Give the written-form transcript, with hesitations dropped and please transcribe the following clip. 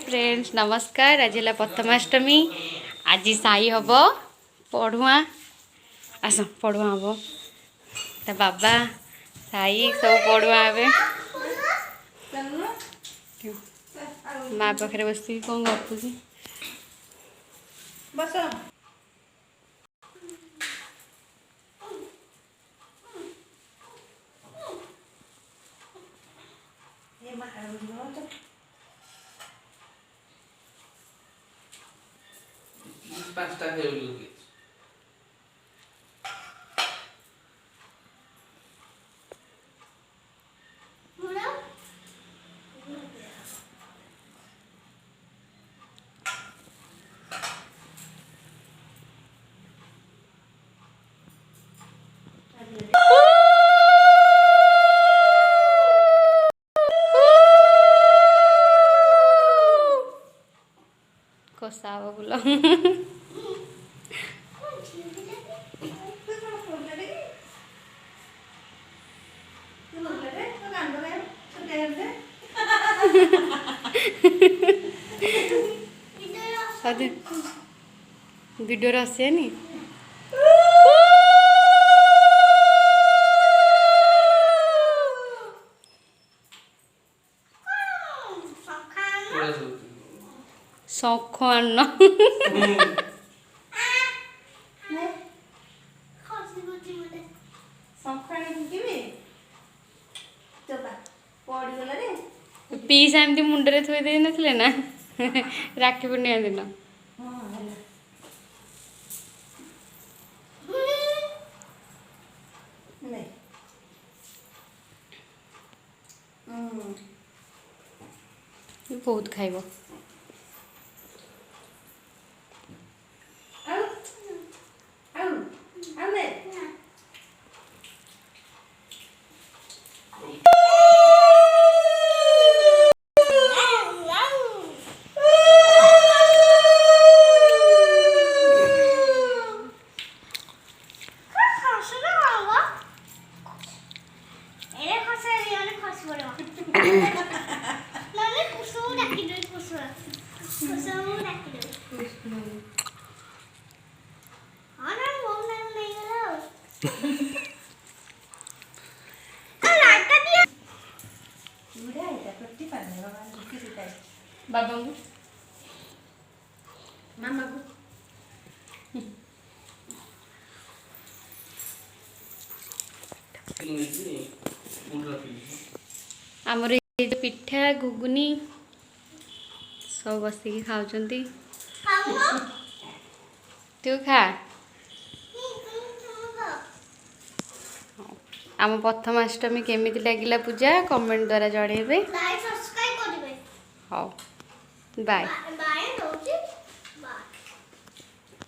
Friends नमस्कार। आज है प्रथमाष्टमी। आज साई हम पढ़ुआ आस पढ़ुआ हम ता बाबा साई सब पढ़ुआ हे माँ पाखे बस कौन गपुची बस पाँचटा फेर कोसा बोलो वीडियो आसे नी शौख आन पीस एमती मुंडे थोई दे नथिले ना राखी पूर्णिमा दिन बहुत खाइब बाबा मामा आमर पिठा घुगुनी सब बसिक खाऊ तू खा आम प्रथमाष्टमी केमिति लगिला पूजा कमेंट द्वारा जणेबे। हाँ बाय।